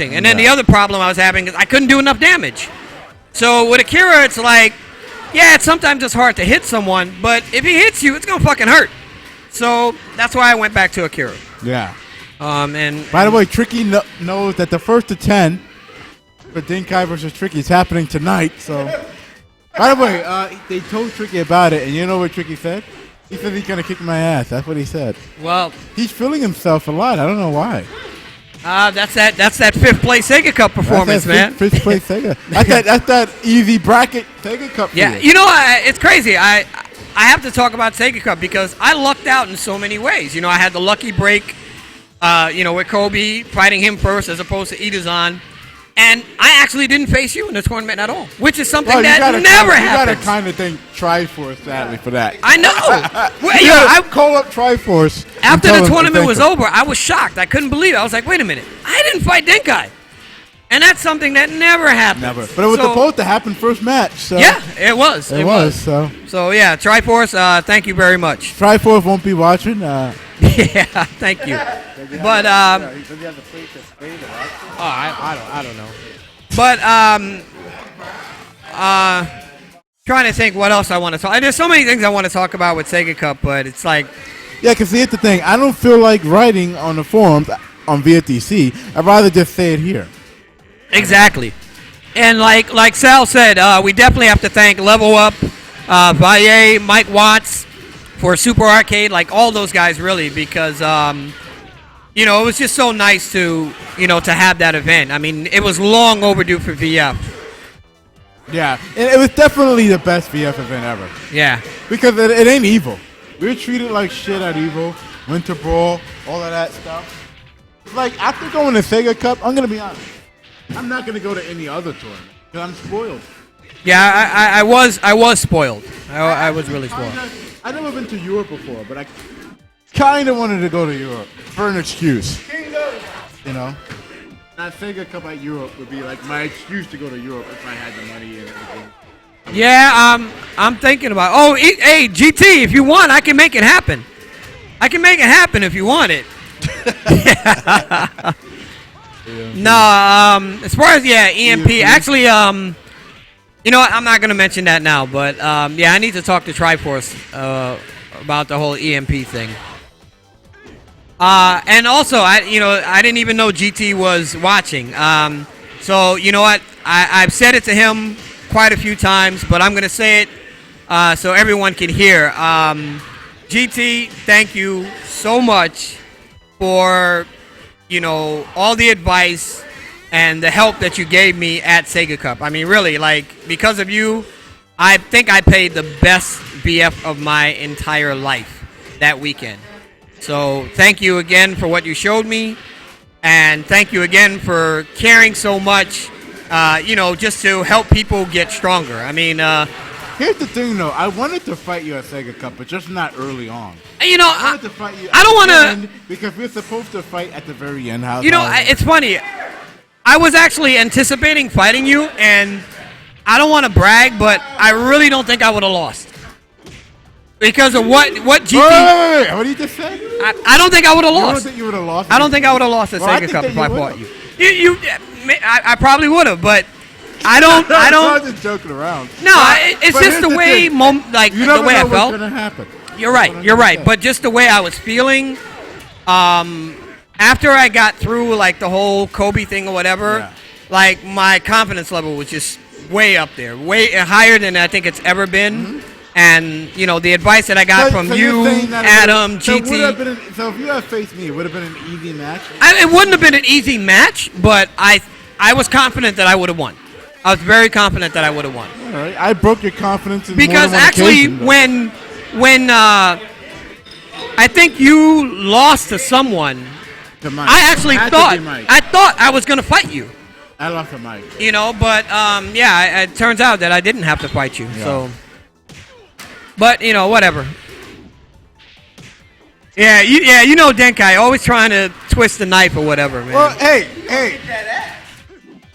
And then the other problem I was having is I couldn't do enough damage. So with Akira, it's like, yeah, sometimes it's hard to hit someone, but if he hits you, it's gonna fucking hurt. So that's why I went back to Akira. Yeah. And by the way, Tricky knows that the first to 10 for Dinkai versus Tricky is happening tonight. So, by the way, they told Tricky about it, and you know what Tricky said? He said he's gonna kick my ass. That's what he said. Well, he's feeling himself a lot. I don't know why. That's that fifth place Sega Cup performance, man. Fifth place Sega. That's that easy bracket Sega Cup. Yeah, you know, it's crazy. I have to talk about Sega Cup because I lucked out in so many ways. You know, I had the lucky break. With Kobe fighting him first as opposed to Itazan. And I actually didn't face you in the tournament at all, which is something that never happens. You got to kind of thank Triforce, sadly, for that. I know. I call up Triforce. After the tournament was over, I was shocked. I couldn't believe it. I was like, wait a minute. I didn't fight Denkai. And that's something that never happens. Never. But it was supposed to happen first match. So. Yeah, it was. It was. So, yeah, Triforce, thank you very much. Triforce won't be watching. Yeah, thank you. But I don't know. But trying to think what else I want to talk. There's so many things I want to talk about with Sega Cup, but it's like, yeah, because here's the thing. I don't feel like writing on the forums on VFTC. I'd rather just say it here. Exactly. And like Sal said, we definitely have to thank Level Up, Valle, Mike Watts for Super Arcade, like all those guys really, because it was just so nice to to have that event. I mean, it was long overdue for VF. Yeah, it was definitely the best VF event ever. Yeah, because it ain't evil. We were treated like shit at Evo, Winter Brawl, all of that stuff. Like after going to Sega Cup, I'm gonna be honest. I'm not gonna go to any other tournament because I'm spoiled. Yeah, I was spoiled. I was really spoiled. I've never been to Europe before, but I kind of wanted to go to Europe for an excuse. You know, that Sega Cup at Europe would be like my excuse to go to Europe if I had the money and everything. Yeah, I'm thinking about. Oh, hey, GT, if you want, I can make it happen. I can make it happen if you want it. No, as far as EMP, actually, you know what? I'm not gonna mention that now, but I need to talk to Triforce about the whole EMP thing. And also, I didn't even know GT was watching. So you know what? I've said it to him quite a few times, but I'm gonna say it so everyone can hear. GT, thank you so much for all the advice and the help that you gave me at Sega Cup. I mean, really, like, because of you, I think I paid the best VF of my entire life that weekend. So thank you again for what you showed me, and thank you again for caring so much, just to help people get stronger. I mean, here's the thing, though. I wanted to fight you at Sega Cup, but just not early on. I wanted to fight you. I don't want to, because we're supposed to fight at the very end. It's funny. I was actually anticipating fighting you, and I don't want to brag, but I really don't think I would have lost. Because of what GT... Wait. What did you just say? I don't think I would have lost. You don't think you would have lost? I don't think I would have lost at Sega Cup if I fought you. I probably would have, but I don't... I'm just joking around. No, it's just the way... the way I felt. What's gonna happen. You're right. But just the way I was feeling... after I got through, like, the whole Kobe thing or whatever, like, my confidence level was just way up there. Way higher than I think it's ever been. Mm-hmm. And, the advice that I got from you, Adam, GT... So if you had faced me, it would have been an easy match? It wouldn't have been an easy match, but I was confident that I would have won. I was very confident that I would have won. All right. I broke your confidence in because more than one actually, occasion, when I think you lost to someone... To Mike. I actually thought I was going to fight you. I lost to Mike. But it turns out that I didn't have to fight you. Yeah. So, but whatever. Yeah, Denkai always trying to twist the knife or whatever, man. Well, hey,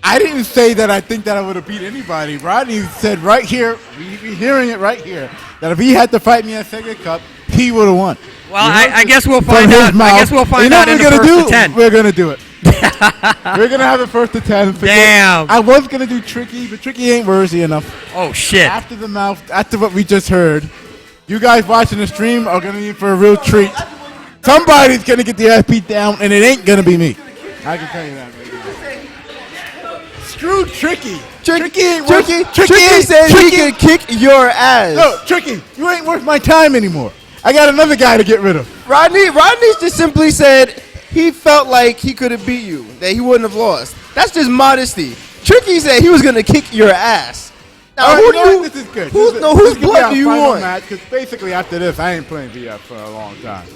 I didn't say that I think that I would have beat anybody. Rodney said right here, we're hearing it right here, that if he had to fight me at Sega Cup, he would have won. Well, I guess we'll find out. I guess we'll find out in the first 10. We're gonna do it. We're gonna have it first to 10. Damn. I was gonna do Tricky, but Tricky ain't worthy enough. Oh shit. After what we just heard, you guys watching the stream are gonna be in for a real treat. Somebody's gonna get the ass beat down, and it ain't gonna be me. I can tell you that. Screw Tricky. Tricky ain't worth. Tricky said he could kick your ass. No, Tricky, you ain't worth my time anymore. I got another guy to get rid of. Rodney just simply said he felt like he could have beat you, that he wouldn't have lost. That's just modesty. Tricky said he was gonna kick your ass. Now, All right, who do you? this is good. Whose blood do you want? Because basically after this, I ain't playing VF for a long time.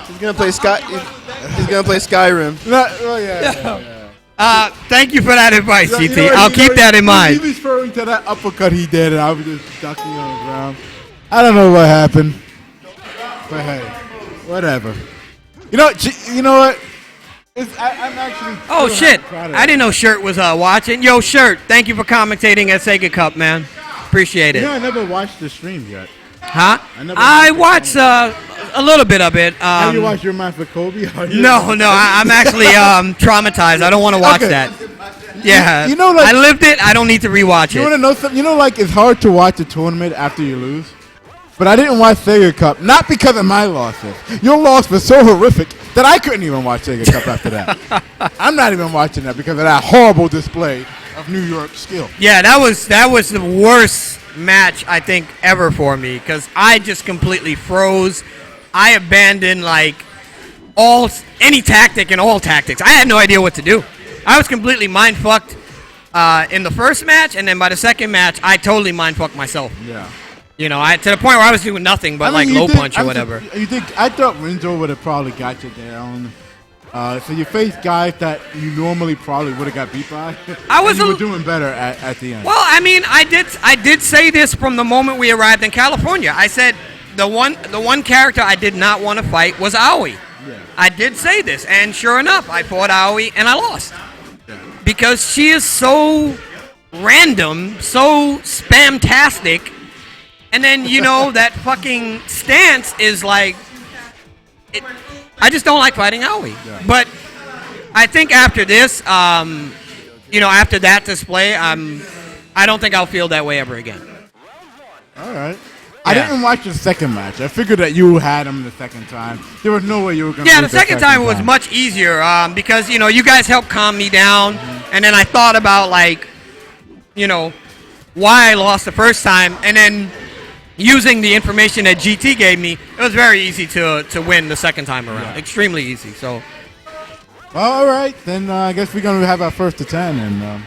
He's gonna play Skyrim. Thank you for that advice, You know GT. what, I'll keep that in mind. He was referring to that uppercut he did, and I was just ducking on the ground. I don't know what happened, but hey, whatever. You know what? I'm actually. Oh shit! proud of I didn't know Shirt was watching. Yo, Shirt, thank you for commentating at Sega Cup, man. Appreciate it. You know, I never watched the stream yet. Huh? I I watched a little bit of it. Have you watched your man for Kobe? No, I'm actually traumatized. I don't want to watch Okay. that. Yeah, You know, like- I lived it. I don't need to rewatch You want it. to know something? You know, like it's hard to watch a tournament after you lose. But I didn't watch Sega Cup, not because of my losses. Your loss was so horrific that I couldn't even watch Sega Cup after that. I'm not even watching that because of that horrible display of New York skill. Yeah, that was the worst match I think ever for me because I just completely froze. I abandoned like any tactic and all tactics. I had no idea what to do. I was completely mind fucked in the first match, and then by the second match, I totally mind fucked myself. Yeah. You know, to the point where I was doing nothing but like low punch or whatever. I thought Renzo would have probably got you down. So you faced guys that you normally probably would have got beat by. You were doing better at the end. Well, I mean, I did say this from the moment we arrived in California. I said the one character I did not want to fight was Aoi. Yeah. I did say this, and sure enough, I fought Aoi and I lost. Yeah. Because she is so random, so spamtastic, and then that fucking stance is like I just don't like fighting Aoi. Yeah. But I think after this, after that display, I don't think I'll feel that way ever again. All right. I didn't watch the second match. I figured that you had him the second time. There was no way you were going to Yeah, the second time was much easier because, you guys helped calm me down. Mm-hmm. And then I thought about, why I lost the first time. And then using the information that GT gave me, it was very easy to win the second time around. Yeah. Extremely easy. So. Well, all right. Then I guess we're going to have our first to 10. And,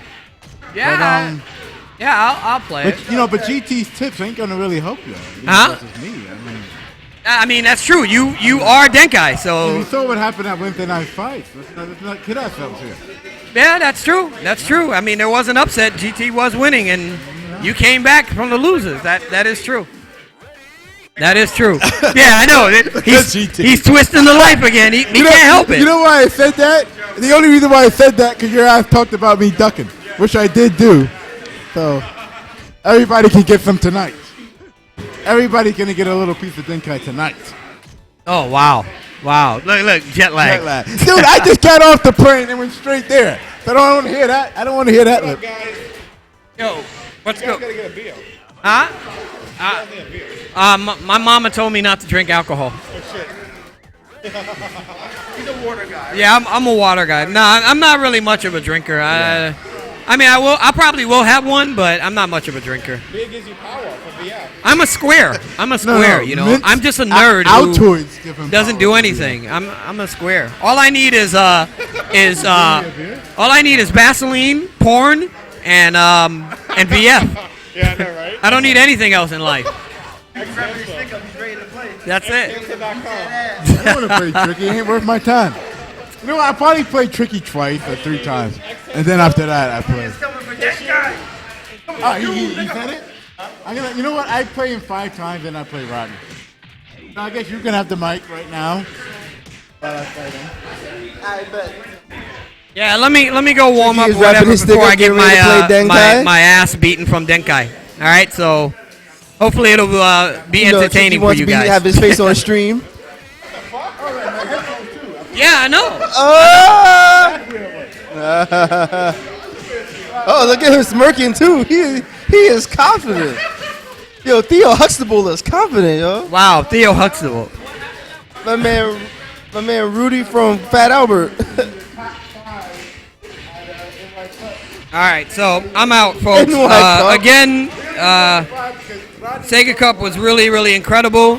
I'll play it. But GT's tips ain't going to really help you. Huh? Versus me. I mean, that's true. You are Denkai, so. You saw what happened at Wednesday Night Fights. Let's not kid ourselves here. Yeah, that's true. That's true. I mean, there was an upset. GT was winning, and you came back from the losers. That is true. That is true. Yeah, I know. He's twisting the life again. He can't help it. You know why I said that? The only reason why I said that because your ass talked about me ducking, which I did do. So everybody can get some tonight. Everybody's gonna get a little piece of Denkai tonight. Oh wow. Look, jet lag. Dude, I just got off the plane and went straight there. So I don't want to hear that. I don't want to hear that. Look. Yo, let's go. Gotta get a beer. Huh? A beer. My mama told me not to drink alcohol. Oh shit. He's a water guy. Yeah, I'm a water guy. No, I'm not really much of a drinker. I mean, I probably will have one, but I'm not much of a drinker. Beer gives you power for VF. I'm a square. No, I'm just a nerd Altoids give who him doesn't power. do anything. I'm a square. All I need is Vaseline, porn, and VF. Yeah, I know, right? I don't need anything else in life. That's it. Samson.com. I don't want to play Tricky. It ain't worth my time. You know, I probably played Tricky twice or 3 times, and then after that, I played. He said it. You know what? I play him 5 times, and I play Rodney. So I guess you can have the mic right now. I bet. Yeah, let me go warm up Tricky is whatever wrapping his before stick I up, get getting ready to play Denkai. my ass beaten from Denkai. All right, so hopefully it'll be entertaining for you guys. Have his face on stream. Yeah, I know. Oh, look at him smirking too. He is confident. Yo, Theo Huxtable is confident, yo. Wow, Theo Huxtable. My man Rudy from Fat Albert. All right, so I'm out, folks. NY Cup. Again, Sega Cup was really, really incredible.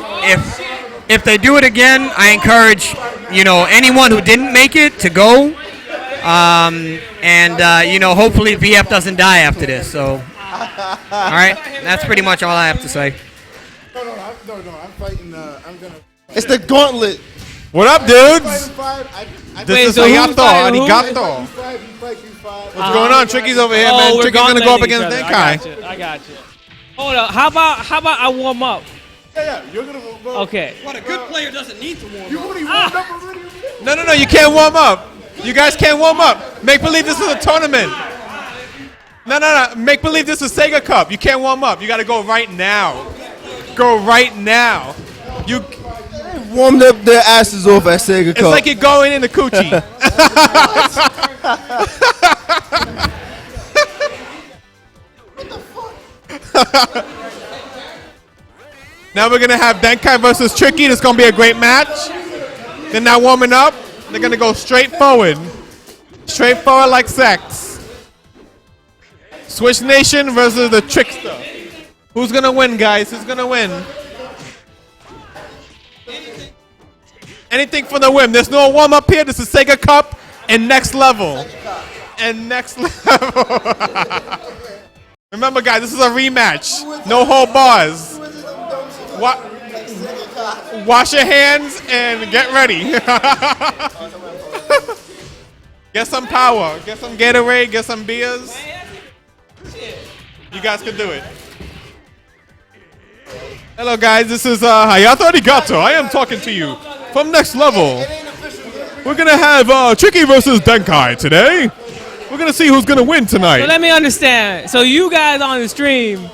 If they do it again, I encourage anyone who didn't make it to go, and hopefully VF doesn't die after this. So, all right, that's pretty much all I have to say. No, I'm fighting. I'm gonna. It's the gauntlet. What up, dudes? This is so who's Hayato, fighting who? Arigato. What's going on? Tricky's over here, man. we're Tricky's gonna go up gauntletting against each other. Denkai. I got you. Hold up. How about I warm up? Yeah, you're gonna go. Okay. What a good player doesn't need to warm You already warmed up already. No, you can't warm up. You guys can't warm up. Make believe this is a tournament. No. Make believe this is Sega Cup. You can't warm up. You gotta go right now. Go right now. You. Warmed up their asses off at Sega Cup. It's like you're going in the coochie. Now we're gonna have Denkai versus Tricky. It's gonna be a great match. They're not warming up. They're gonna go straight forward like sex. Switch Nation versus the Trickster. Who's gonna win, guys? Who's gonna win? Anything for the win. There's no warm up here. This is Sega Cup and next level. And next level. Remember, guys, this is a rematch. No hold bars. Wash your hands and get ready. Get some power. Get some Gatorade. Get some beers. You guys can do it. Hello, guys. This is Hayato Arigato. I am talking to you from Next Level. We're going to have Tricky versus Denkai today. We're going to see who's going to win tonight. So let me understand. So you guys on the stream,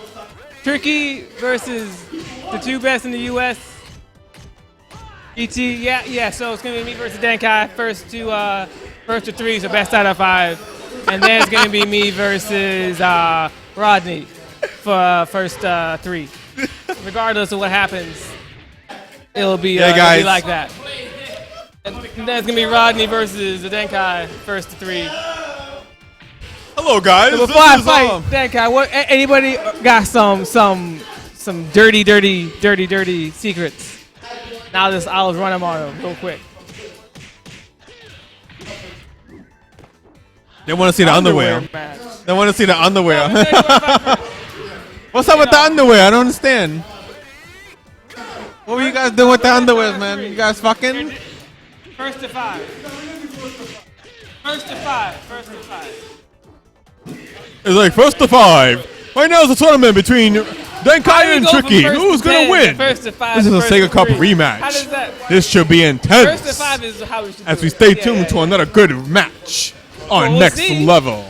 Tricky versus the two best in the U.S. ET, yeah. So it's gonna be me versus Denkai, first to three, so best out of 5, and then it's gonna be me versus Rodney for first 3. Regardless of what happens, it'll be guys. like that. And then it's gonna be Rodney versus the Denkai, first to 3. Hello, guys. So before I fight Denkai, what anybody got some dirty secrets? Now I'll run them on them real quick. They want to see the underwear. match. They want to see the underwear. What's up with the underwear? I don't understand. What were you guys doing with the underwear, man? You guys fucking? First to 5. First to 5. It's like first to 5. Right now is a tournament between Denkai and Tricky. Who's gonna win? First to 5. This is a first Sega to Cup 3. rematch. How does that? This should be First to intense. 5 is how we should As do we it. stay Yeah, tuned yeah. to another good match on we'll Next see. Level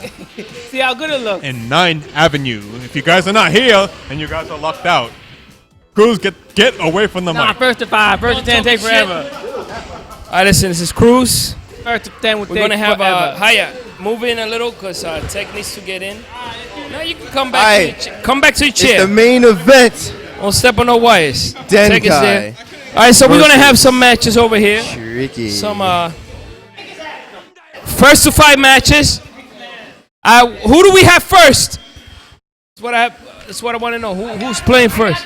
See how good it looks. in 9th Avenue. If you guys are not here and you guys are locked out, Cruz, get away from the Nah, mic. first to 5. First to 10 take forever. All right, listen, this is Cruz. First to 10 would We're take going to have forever. Haya move in a little because Tech needs to get in. Now you can come back, come back to your It's chair. the main event. Don't step on no wires. Tech is there. Denkai. All right, so we're going to versus have some matches over here. Tricky. Some first to 5 matches. Who do we have first? That's what I want to know. Who's playing first?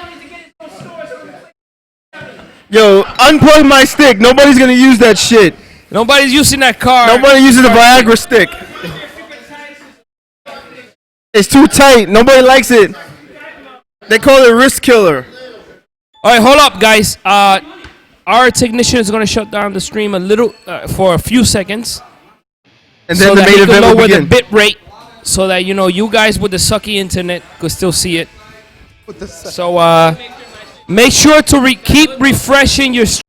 Yo, unplug my stick. Nobody's gonna use that shit. Nobody's using that card. Nobody uses the Viagra stick. It's too tight. Nobody likes it. They call it wrist killer. All right, hold up, guys. Our technician is going to shut down the stream a little for a few seconds. And so then the that main he can event will lower the begin. bit rate so that you guys with the sucky internet could still see it. So make sure to keep refreshing your stream.